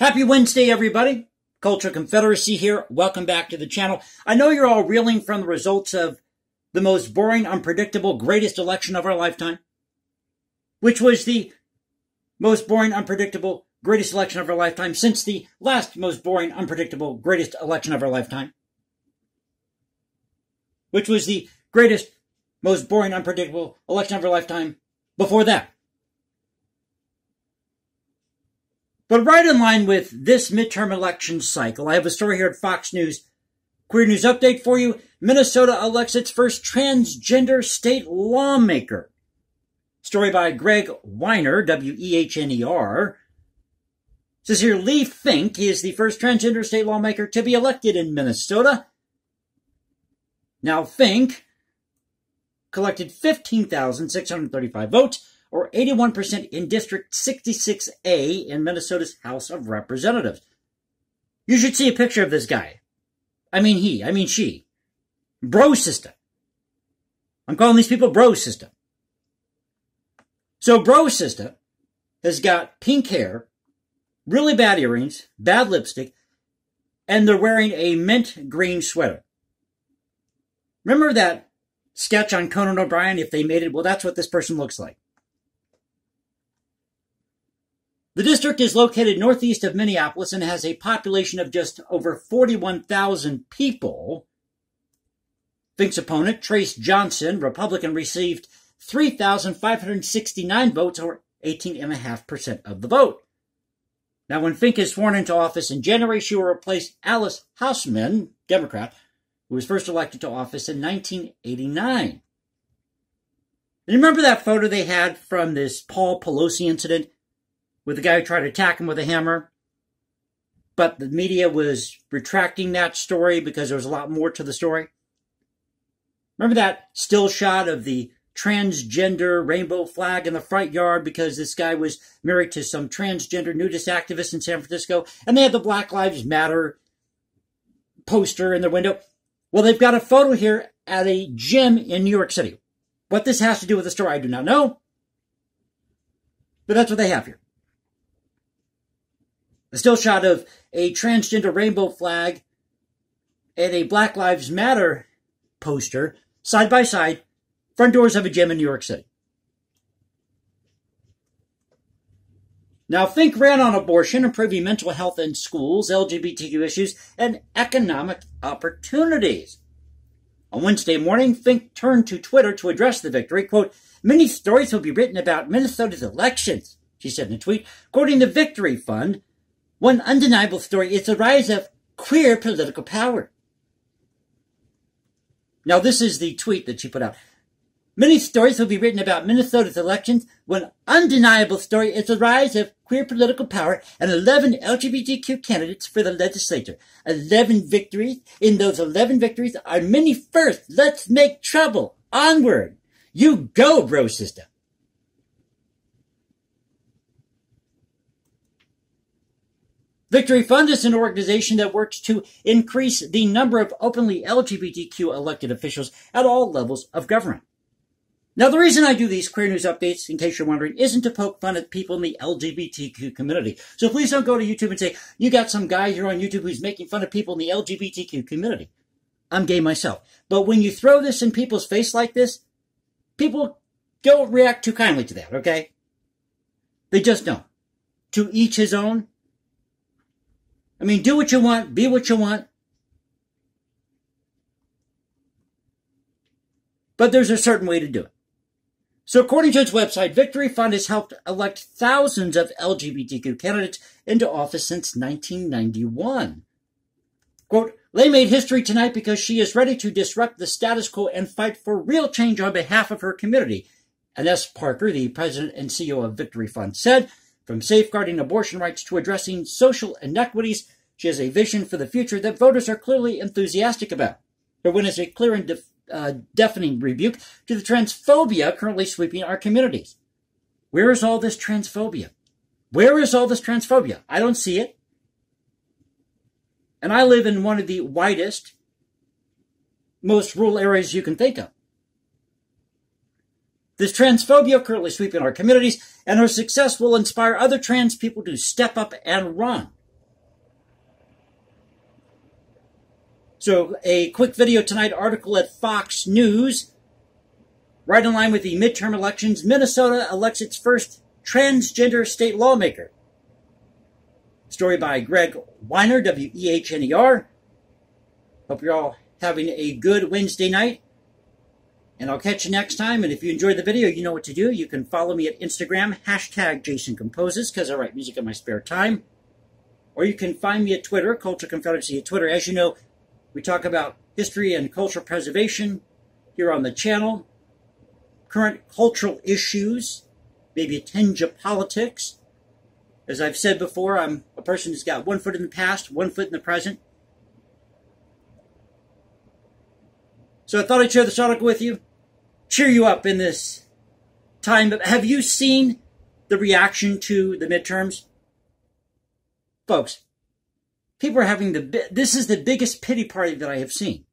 Happy Wednesday, everybody. Cultural Confederacy here. Welcome back to the channel. I know you're all reeling from the results of the most boring, unpredictable, greatest election of our lifetime, which was the most boring, unpredictable, greatest election of our lifetime since the last most boring, unpredictable, greatest election of our lifetime, which was the greatest, most boring, unpredictable election of our lifetime before that. But right in line with this midterm election cycle, I have a story here at Fox News. Queer News Update for you. Minnesota elects its first transgender state lawmaker. Story by Greg Weiner, W-E-H-N-E-R. Says here, Lee Fink is the first transgender state lawmaker to be elected in Minnesota. Now, Fink collected 15,635 votes, or 81% in District 66A in Minnesota's House of Representatives. You should see a picture of this guy. She. Bro system. I'm calling these people bro system. So bro system has got pink hair, really bad earrings, bad lipstick, and they're wearing a mint green sweater. Remember that sketch on Conan O'Brien, If They Made It? Well, that's what this person looks like. The district is located northeast of Minneapolis and has a population of just over 41,000 people. Fink's opponent, Trace Johnson, Republican, received 3,569 votes, or 18.5% of the vote. Now, when Fink is sworn into office in January, she will replace Alice Hausman, Democrat, who was first elected to office in 1989. And remember that photo they had from this Paul Pelosi incident with the guy who tried to attack him with a hammer? But the media was retracting that story because there was a lot more to the story. Remember that still shot of the transgender rainbow flag in the front yard because this guy was married to some transgender nudist activist in San Francisco, and they had the Black Lives Matter poster in their window? Well, they've got a photo here at a gym in New York City. What this has to do with the story, I do not know. But that's what they have here. A still shot of a transgender rainbow flag and a Black Lives Matter poster, side by side, front doors of a gym in New York City. Now, Fink ran on abortion, improving mental health in schools, LGBTQ issues, and economic opportunities. On Wednesday morning, Fink turned to Twitter to address the victory. Quote, "Many stories will be written about Minnesota's elections," she said in a tweet, quoting the Victory Fund. "One undeniable story is the rise of queer political power." Now, this is the tweet that she put out. "Many stories will be written about Minnesota's elections. One undeniable story is the rise of queer political power and 11 LGBTQ candidates for the legislature. 11 victories. In those 11 victories are many firsts. Let's make trouble. Onward. You go, bro sister." Victory Fund is an organization that works to increase the number of openly LGBTQ elected officials at all levels of government. Now, the reason I do these Queer News updates, in case you're wondering, isn't to poke fun at people in the LGBTQ community. So please don't go to YouTube and say, you got some guy here on YouTube who's making fun of people in the LGBTQ community. I'm gay myself. But when you throw this in people's face like this, people don't react too kindly to that, okay? They just don't. To each his own. I mean, do what you want, be what you want. But there's a certain way to do it. So according to its website, Victory Fund has helped elect thousands of LGBTQ candidates into office since 1991. Quote, "Lay made history tonight because she is ready to disrupt the status quo and fight for real change on behalf of her community," Ines Parker, the president and CEO of Victory Fund, said. "From safeguarding abortion rights to addressing social inequities, she has a vision for the future that voters are clearly enthusiastic about. Her win is a clear and deafening rebuke to the transphobia currently sweeping our communities." Where is all this transphobia? Where is all this transphobia? I don't see it. And I live in one of the whitest, most rural areas you can think of. This transphobia currently sweeping our communities, and her success will inspire other trans people to step up and run. So a quick video tonight, article at Fox News. Right in line with the midterm elections, Minnesota elects its first transgender state lawmaker. Story by Greg Weiner, W-E-H-N-E-R. Hope you're all having a good Wednesday night. And I'll catch you next time. And if you enjoyed the video, you know what to do. You can follow me at Instagram, hashtag Jason Composes, because I write music in my spare time. Or you can find me at Twitter, Culture Confederacy at Twitter. As you know, we talk about history and cultural preservation here on the channel. Current cultural issues, maybe a tinge of politics. As I've said before, I'm a person who's got one foot in the past, one foot in the present. So I thought I'd share this article with you, cheer you up in this time. But have you seen the reaction to the midterms? Folks, people are having this is the biggest pity party that I have seen.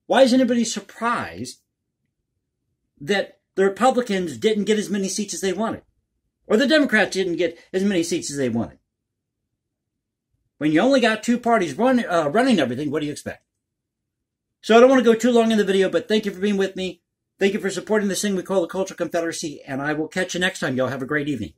Why is anybody surprised that the Republicans didn't get as many seats as they wanted? Or the Democrats didn't get as many seats as they wanted? When you only got two parties running everything, what do you expect? So I don't want to go too long in the video, but thank you for being with me. Thank you for supporting this thing we call the Culture Confederacy, and I will catch you next time. Y'all have a great evening.